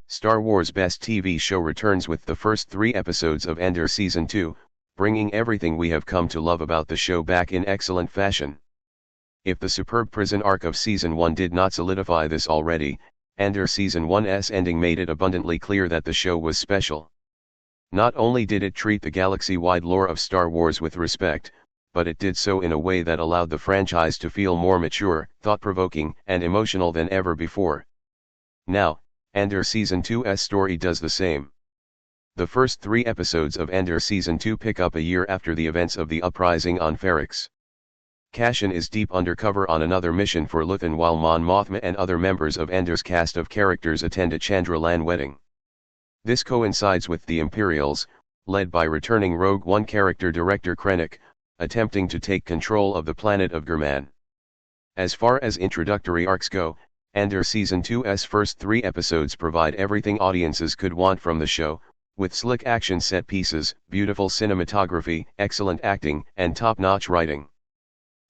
Star Wars Best TV Show returns with the first 3 episodes of Andor Season 2, bringing everything we have come to love about the show back in excellent fashion. If the superb prison arc of Season 1 did not solidify this already, Andor Season 1's ending made it abundantly clear that the show was special. Not only did it treat the galaxy-wide lore of Star Wars with respect, but it did so in a way that allowed the franchise to feel more mature, thought-provoking, and emotional than ever before. Now, Andor Season 2's story does the same. The first 3 episodes of Andor Season 2 pick up a year after the events of the uprising on Ferrix. Cassian is deep undercover on another mission for Luthen while Mon Mothma and other members of Andor's cast of characters attend a Chandra-Lan wedding. This coincides with the Imperials, led by returning Rogue One character director Krennic, attempting to take control of the planet of Gurman. As far as introductory arcs go, Andor Season 2's first 3 episodes provide everything audiences could want from the show, with slick action set pieces, beautiful cinematography, excellent acting, and top-notch writing.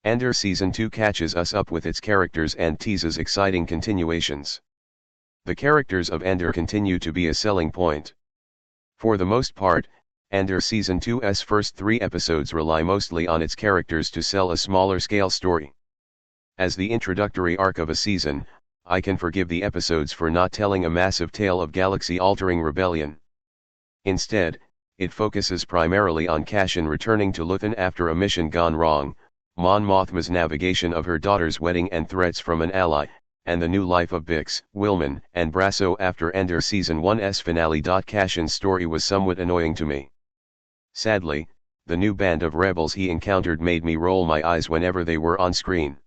Andor Season 2 catches us up with its characters and teases exciting continuations. The characters of Andor continue to be a selling point. For the most part, Andor Season 2's first 3 episodes rely mostly on its characters to sell a smaller-scale story. As the introductory arc of a season, I can forgive the episodes for not telling a massive tale of galaxy-altering rebellion. Instead, it focuses primarily on Cassian returning to Luthen after a mission gone wrong, Mon Mothma's navigation of her daughter's wedding and threats from an ally, and the new life of Bix, Wilman, and Brasso after Andor Season 1's finale. Cassian's story was somewhat annoying to me. Sadly, the new band of rebels he encountered made me roll my eyes whenever they were on screen.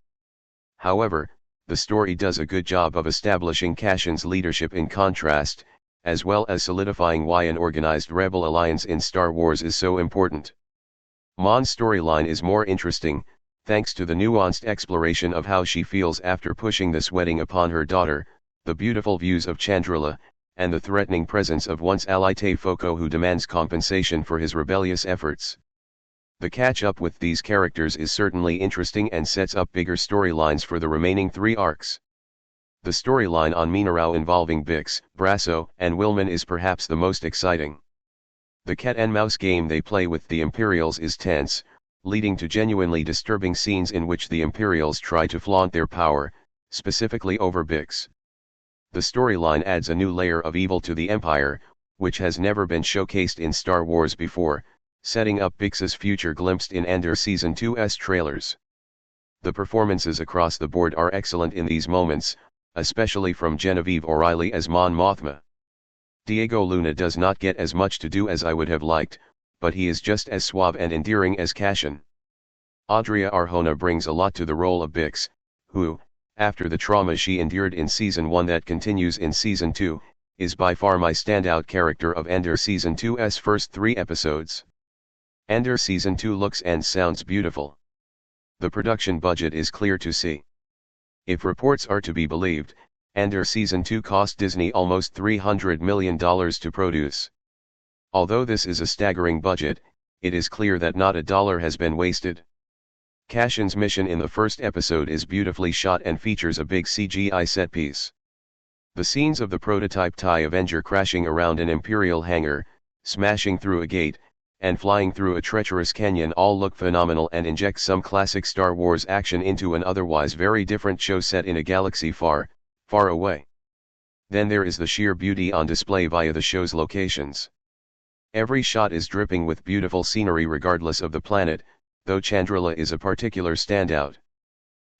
However, the story does a good job of establishing Cassian's leadership in contrast, as well as solidifying why an organized rebel alliance in Star Wars is so important. Mon's storyline is more interesting, thanks to the nuanced exploration of how she feels after pushing this wedding upon her daughter, the beautiful views of Chandrila, and the threatening presence of once ally Tefoko who demands compensation for his rebellious efforts. The catch-up with these characters is certainly interesting and sets up bigger storylines for the remaining 3 arcs. The storyline on Minarau involving Bix, Brasso, and Wilman is perhaps the most exciting. The cat-and-mouse game they play with the Imperials is tense, leading to genuinely disturbing scenes in which the Imperials try to flaunt their power, specifically over Bix. The storyline adds a new layer of evil to the Empire, which has never been showcased in Star Wars before, setting up Bix's future glimpsed in Andor Season 2's trailers. The performances across the board are excellent in these moments, especially from Genevieve O'Reilly as Mon Mothma. Diego Luna does not get as much to do as I would have liked, but he is just as suave and endearing as Cassian. Adria Arjona brings a lot to the role of Bix, who, after the trauma she endured in Season 1 that continues in Season 2, is by far my standout character of Andor Season 2's first 3 episodes. Andor Season 2 looks and sounds beautiful. The production budget is clear to see. If reports are to be believed, Andor Season 2 cost Disney almost $300 million to produce. Although this is a staggering budget, it is clear that not a dollar has been wasted. Cassian's mission in the first episode is beautifully shot and features a big CGI set piece. The scenes of the prototype TIE Avenger crashing around an Imperial hangar, smashing through a gate, and flying through a treacherous canyon all look phenomenal and inject some classic Star Wars action into an otherwise very different show set in a galaxy far, far away. Then there is the sheer beauty on display via the show's locations. Every shot is dripping with beautiful scenery regardless of the planet, though Chandrila is a particular standout.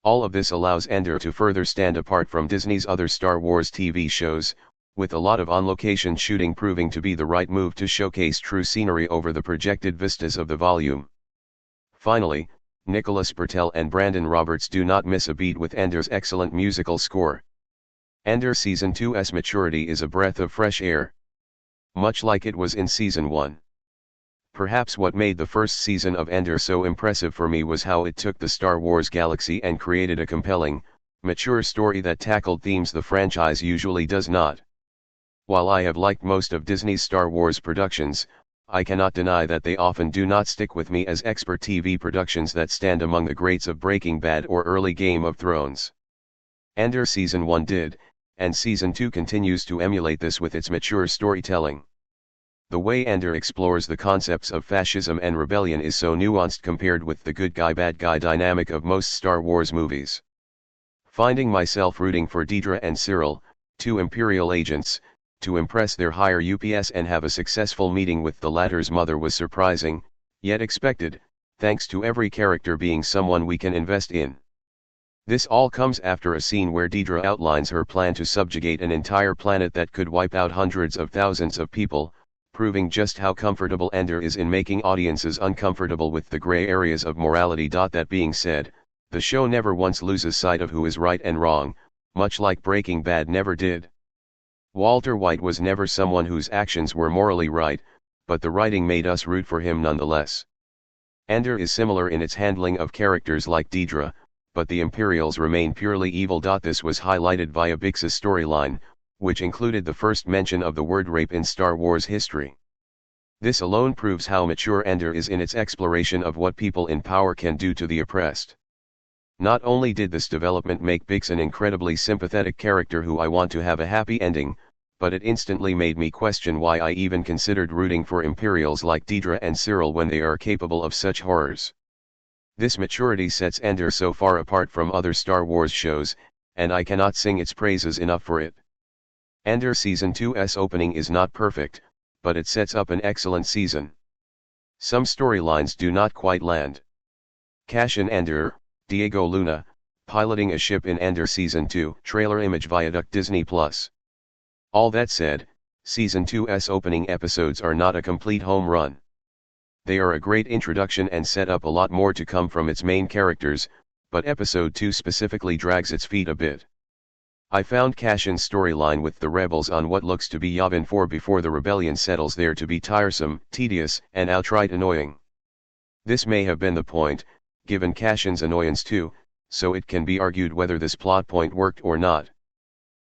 All of this allows Andor to further stand apart from Disney's other Star Wars TV shows, with a lot of on-location shooting proving to be the right move to showcase true scenery over the projected vistas of the volume. Finally, Nicholas Bertel and Brandon Roberts do not miss a beat with Andor's excellent musical score. Andor Season 2's maturity is a breath of fresh air. Much like it was in Season 1. Perhaps what made the first season of Andor so impressive for me was how it took the Star Wars galaxy and created a compelling, mature story that tackled themes the franchise usually does not. While I have liked most of Disney's Star Wars productions, I cannot deny that they often do not stick with me as expert TV productions that stand among the greats of Breaking Bad or early Game of Thrones. Andor Season 1 did, and Season 2 continues to emulate this with its mature storytelling. The way Andor explores the concepts of fascism and rebellion is so nuanced compared with the good guy bad guy dynamic of most Star Wars movies. Finding myself rooting for Dedra and Cyril, two Imperial agents, to impress their higher UPS and have a successful meeting with the latter's mother was surprising, yet expected, thanks to every character being someone we can invest in. This all comes after a scene where Dedra outlines her plan to subjugate an entire planet that could wipe out hundreds of thousands of people, proving just how comfortable Andor is in making audiences uncomfortable with the gray areas of morality. That being said, the show never once loses sight of who is right and wrong, much like Breaking Bad never did. Walter White was never someone whose actions were morally right, but the writing made us root for him nonetheless. Andor is similar in its handling of characters like Dedra, but the Imperials remain purely evil. This was highlighted via Bix's storyline, which included the first mention of the word rape in Star Wars history. This alone proves how mature Andor is in its exploration of what people in power can do to the oppressed. Not only did this development make Bix an incredibly sympathetic character who I want to have a happy ending, but it instantly made me question why I even considered rooting for Imperials like Dedra and Cyril when they are capable of such horrors. This maturity sets Andor so far apart from other Star Wars shows, and I cannot sing its praises enough for it. Andor Season 2's opening is not perfect, but it sets up an excellent season. Some storylines do not quite land. Cassian Andor, Diego Luna, piloting a ship in Andor Season 2, trailer image Viaduct Disney+. All that said, Season 2's opening episodes are not a complete home run. They are a great introduction and set up a lot more to come from its main characters, but Episode 2 specifically drags its feet a bit. I found Cassian's storyline with the rebels on what looks to be Yavin 4 before the rebellion settles there to be tiresome, tedious, and outright annoying. This may have been the point, given Cassian's annoyance too, so it can be argued whether this plot point worked or not.